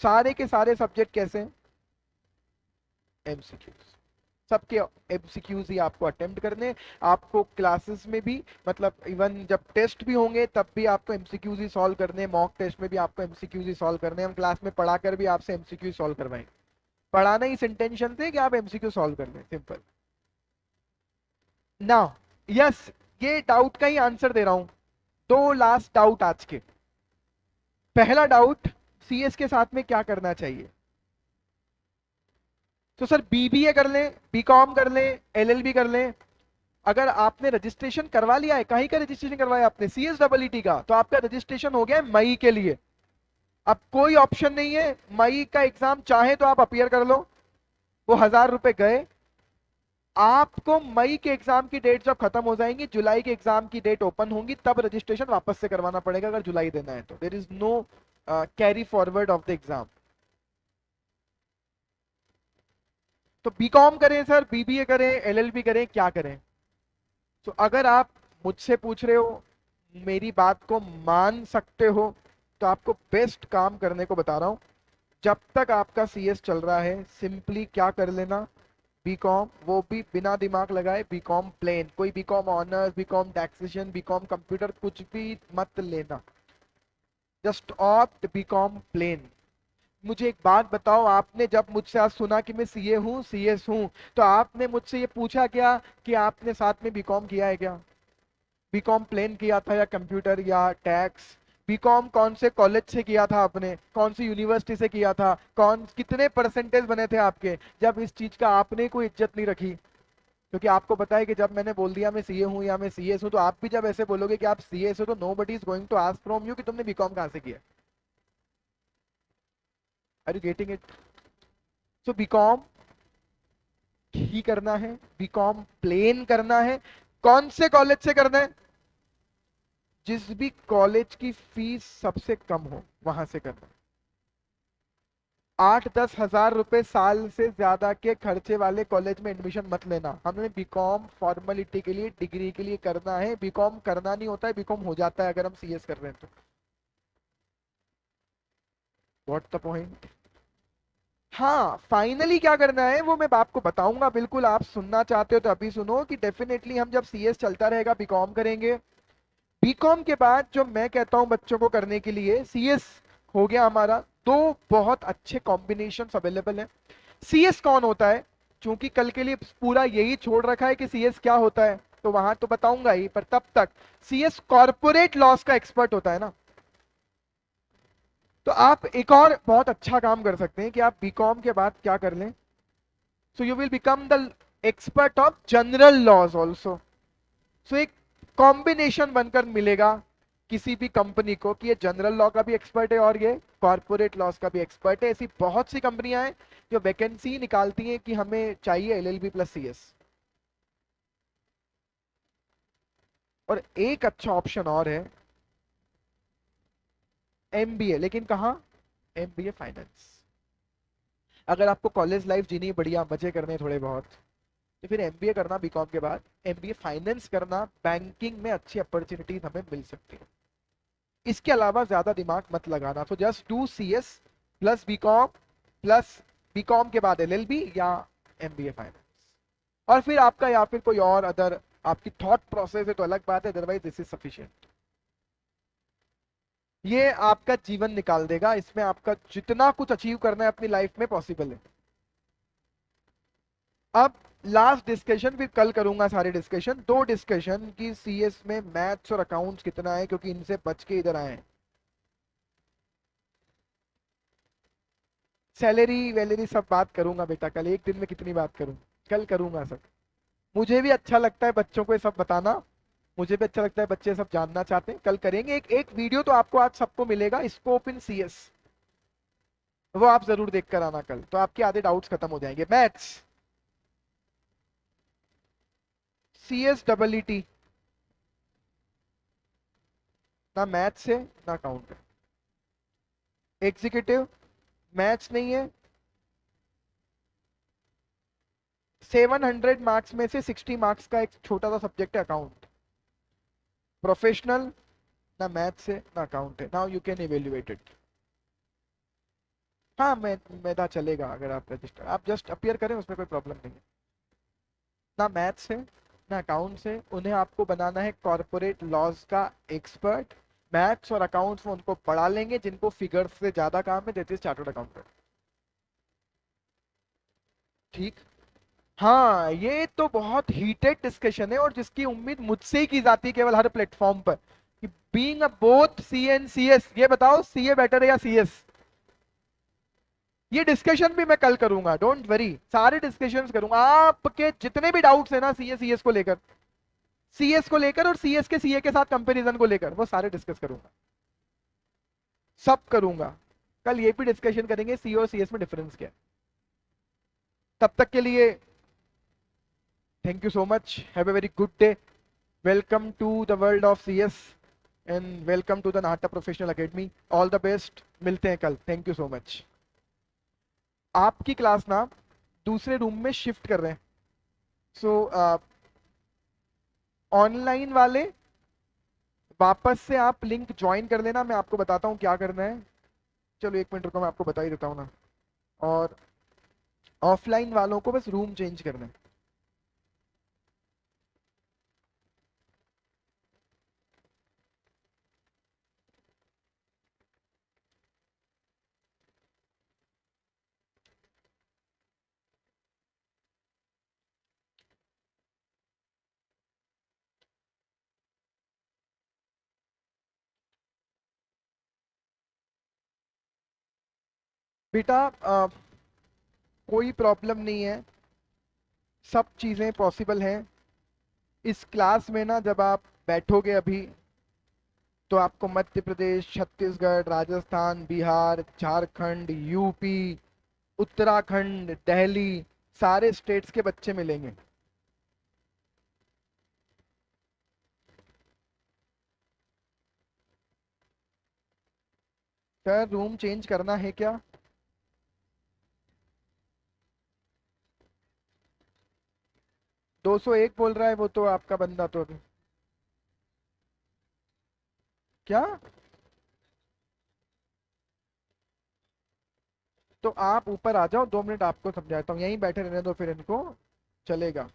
सारे के सारे सब्जेक्ट कैसे हैं? एमसीक्यूज, सबके एमसीक्यूज ही आपको अटेम्प्ट करने। आपको क्लासेस में भी, मतलब इवन जब टेस्ट भी होंगे तब भी आपको एमसीक्यूज ही सॉल्व करने, मॉक टेस्ट में भी आपको एमसीक्यूज ही सॉल्व करने। हम क्लास में पढ़ाकर भी आपसे एमसीक्यू सॉल्व करवाएंगे, पढ़ाना इस इंटेंशन से कि आप एमसीक्यू सॉल्व कर लें, सिंपल। ना यस, ये डाउट का ही आंसर दे रहा हूं। दो लास्ट डाउट आज के। पहला डाउट, सीएस के साथ में क्या करना चाहिए? तो सर बीबीए कर लें, बीकॉम कर लें, एलएलबी कर लें। अगर आपने रजिस्ट्रेशन करवा लिया है, कहीं का रजिस्ट्रेशन करवाया आपने? CSEET का, तो आपका रजिस्ट्रेशन हो गया है मई के लिए। अब कोई ऑप्शन नहीं है, मई का एग्जाम चाहे तो आप अपियर कर लो, वो 1000 रुपए गए। आपको मई के एग्जाम की डेट जब खत्म हो जाएंगी, जुलाई के एग्जाम की डेट ओपन होंगी, तब रजिस्ट्रेशन वापस से करवाना पड़ेगा अगर जुलाई देना है तो। There is no carry forward of the exam. तो बीकॉम करें सर, बीबीए करें, एलएलबी करें, क्या करें? तो अगर आप मुझसे पूछ रहे हो, मेरी बात को मान सकते हो, तो आपको बेस्ट काम करने को बता रहा हूं। जब तक आपका सीएस चल रहा है, सिंपली क्या कर लेना, बीकॉम, वो भी बिना दिमाग लगाए, बीकॉम प्लेन, कोई BCom honours, BCom taxation, BCom computer, कुछ भी मत लेना, जस्ट ऑप्ट बीकॉम प्लेन। मुझे एक बात बताओ, आपने जब मुझसे आज सुना कि मैं सीए हूँ, सीएस हूँ, तो आपने मुझसे ये पूछा क्या कि आपने साथ में बीकॉम किया है क्या? बीकॉम प्लेन किया था या कंप्यूटर या टैक्स? बीकॉम कौन से कॉलेज से किया था आपने, कौन सी यूनिवर्सिटी से किया था, कौन कितने परसेंटेज बने थे आपके, जब इस चीज का आपने कोई इज्जत नहीं रखी। क्योंकि आपको पता है कि जब मैंने बोल दिया मैं सीए हूं या मैं सीएस हूं, तो आप भी जब ऐसे बोलोगे कि आप सीएस हो, तो nobody is going to ask from you कि तुमने बीकॉम कहां से किया। Are you getting it? So BCom ही करना है, बीकॉम प्लेन करना है। कौन से कॉलेज से करना है? जिस भी कॉलेज की फीस सबसे कम हो वहां से करना है। 8-10 हजार रुपए साल से ज्यादा के खर्चे वाले कॉलेज में एडमिशन मत लेना। हमें बीकॉम फॉर्मेलिटी के लिए, डिग्री के लिए करना है। बीकॉम करना नहीं होता है, बीकॉम हो जाता है अगर हम सीएस कर रहे हैं तो। What the point? हाँ, फाइनली क्या करना है वो मैं आपको बताऊंगा। बिल्कुल, आप सुनना चाहते हो तो अभी सुनो कि डेफिनेटली हम जब सीएस चलता रहेगा बीकॉम करेंगे। बीकॉम के बाद जो मैं कहता हूं बच्चों को करने के लिए, सीएस हो गया हमारा। दो बहुत अच्छे कॉम्बिनेशन अवेलेबल है। सीएस कौन होता है? क्योंकि कल के लिए पूरा यही छोड़ रखा है कि सीएस क्या होता है, तो वहां तो बताऊंगा ही, पर तब तक सीएस कॉर्पोरेट लॉस का एक्सपर्ट होता है ना। तो आप एक और बहुत अच्छा काम कर सकते हैं कि आप बीकॉम के बाद क्या कर लें, so you will become the expert of general laws also. सो एक कॉम्बिनेशन बनकर मिलेगा किसी भी कंपनी को कि ये जनरल लॉ का भी एक्सपर्ट है और ये कॉर्पोरेट लॉस का भी एक्सपर्ट है। ऐसी बहुत सी कंपनियां हैं जो वैकेंसी निकालती हैं कि हमें चाहिए एलएलबी प्लस सीएस। और एक अच्छा ऑप्शन और है, एमबीए। लेकिन कहाँ? MBA finance. अगर आपको कॉलेज लाइफ जीनी है, बढ़िया मजे करने हैं थोड़े बहुत, तो फिर एमबीए करना बीकॉम के बाद। एमबीए फाइनेंस करना, बैंकिंग में अच्छी अपॉर्चुनिटीज हमें मिल सकती है। इसके अलावा ज्यादा दिमाग मत लगाना। तो just do CS plus BCom, plus BCom के बाद एलएलबी या एमबीए फाइनेंस। और फिर आपका या फिर कोई और अदर आपकी थॉट प्रोसेस है तो अलग बात है, अदरवाइज दिस इज सफिशिएंट। ये आपका जीवन निकाल देगा। इसमें आपका जितना कुछ अचीव करना है अपनी लाइफ में पॉसिबल है। अब लास्ट डिस्कशन फिर कल करूंगा सारे डिस्कशन। दो डिस्कशन की सीएस में मैथ्स और अकाउंट्स कितना है, क्योंकि इनसे बच के इधर आए हैं। सैलरी वैलरी सब बात करूंगा बेटा कल। एक दिन में कितनी बात करूं, कल करूंगा सब। मुझे भी अच्छा लगता है बच्चों को ये सब बताना। मुझे भी अच्छा लगता है, बच्चे सब जानना चाहते हैं। कल करेंगे एक एक वीडियो तो आपको आज सबको मिलेगा, स्कोप इन सीएस। वो आप जरूर देख कर आना कल, तो आपके आधे डाउट्स खत्म हो जाएंगे। मैथ्स, सीएस डबल ईटी, ना मैथ्स है ना अकाउंट है। एग्जीक्यूटिव, मैथ्स नहीं है। 700 मार्क्स में से 60 मार्क्स का एक छोटा सा सब्जेक्ट है अकाउंट। प्रोफेशनल, ना मैथ्स है ना अकाउंट है। Now you can evaluate it. हाँ, मैं मेधा चलेगा अगर आप रजिस्टर, आप जस्ट अपीयर करें, उसमें कोई प्रॉब्लम नहीं है। ना मैथ्स है ना अकाउंट्स है, उन्हें आपको बनाना है कॉर्पोरेट लॉज का एक्सपर्ट। मैथ्स और अकाउंट्स में उनको पढ़ा लेंगे जिनको फिगर्स से ज्यादा काम है, दैट इज चार्टर्ड अकाउंटेंट। ठीक। हाँ, ये तो बहुत हीटेड डिस्कशन है और जिसकी उम्मीद मुझसे ही की जाती है केवल हर प्लेटफॉर्म पर, कि being a both C and C S, ये बताओ सीए बेटर है या सीएस। ये डिस्कशन भी मैं कल करूंगा, डोंट वरी। सारे डिस्कशंस करूंगा। आपके जितने भी डाउट्स है ना सीए सीएस को लेकर, सीएस को लेकर और सीएस के सीए के साथ कंपैरिजन को लेकर, वो सारे डिस्कस करूंगा, सब करूंगा। कल ये भी डिस्कशन करेंगे सी और सीएस में डिफरेंस क्या है। तब तक के लिए thank you so much, have a very good day. Welcome to the world of CS and welcome to the Nata professional academy. All the best, मिलते हैं कल। Thank you so much. आपकी क्लास ना दूसरे रूम में शिफ्ट कर रहे हैं। सो ऑनलाइन वाले वापस से आप लिंक ज्वाइन कर लेना। मैं आपको बताता हूँ क्या करना है। चलो एक मिनट रुको, मैं आपको बता ही देता हूँ ना। और ऑफलाइन वालों को बस रूम चेंज करना है। बेटा कोई प्रॉब्लम नहीं है, सब चीज़ें पॉसिबल हैं। इस क्लास में ना जब आप बैठोगे अभी, तो आपको मध्य प्रदेश, छत्तीसगढ़, राजस्थान, बिहार, झारखंड, यूपी, उत्तराखंड, दिल्ली, सारे स्टेट्स के बच्चे मिलेंगे। सर रूम चेंज करना है क्या? 201 बोल रहा है वो तो आपका बंदा तो। क्या? तो आप ऊपर आ जाओ, 2 मिनट आपको समझाता हूँ, यहीं बैठे रहने दो फिर इनको, चलेगा।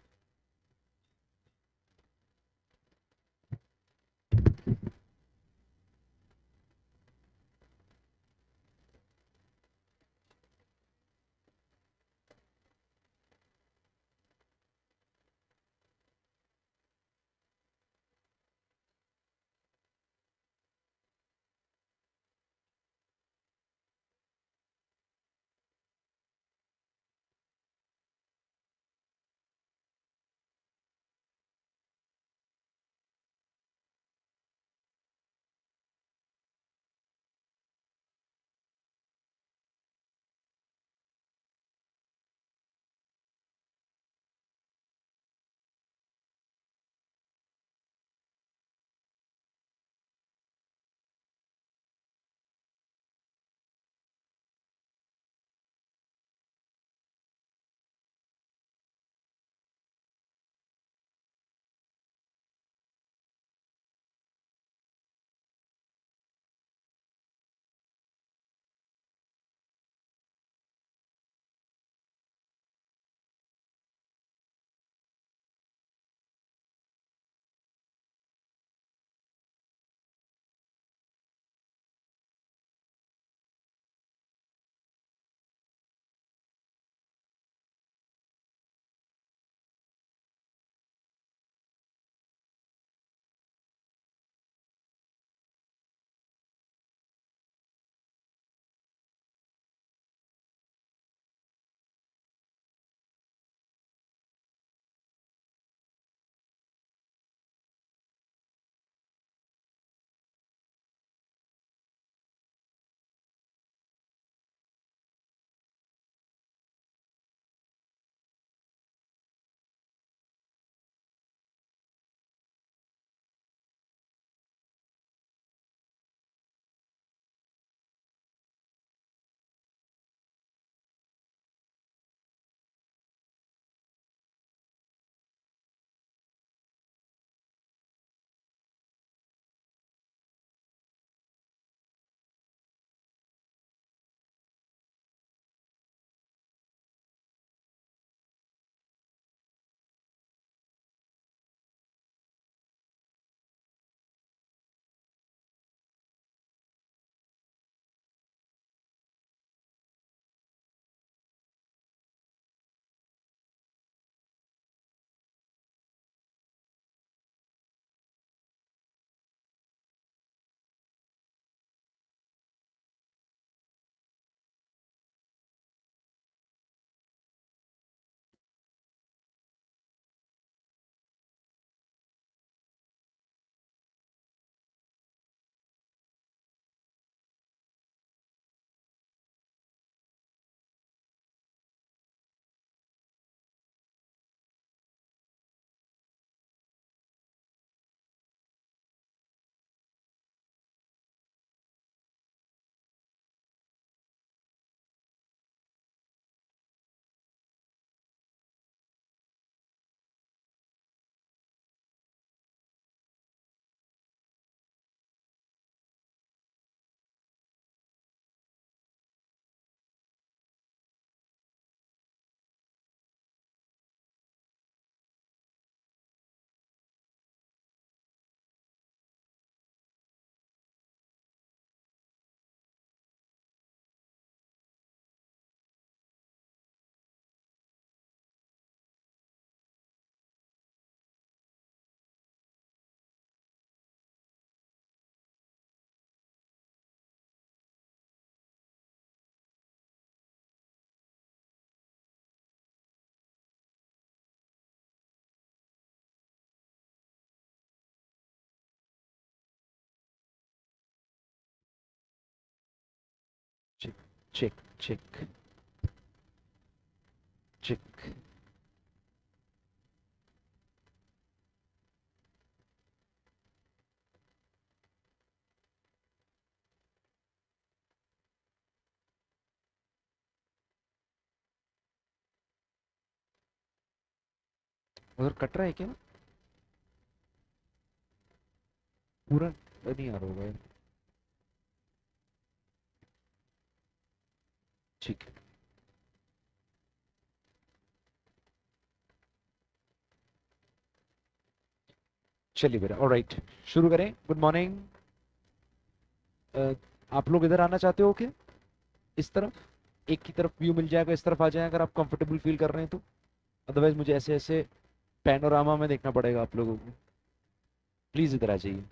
Check check check. उधर कट रहा है क्या? पूरा नहीं आ रहा होगा यार। ठीक है, चलिए बेटा, ऑलराइट, शुरू करें। Good morning. आप लोग इधर आना चाहते हो क्या? इस तरफ, एक की तरफ व्यू मिल जाएगा, इस तरफ आ जाए अगर आप कंफर्टेबल फील कर रहे हैं तो। अदरवाइज मुझे ऐसे ऐसे पैनोरामा में देखना पड़ेगा आप लोगों को। प्लीज इधर आ जाइए।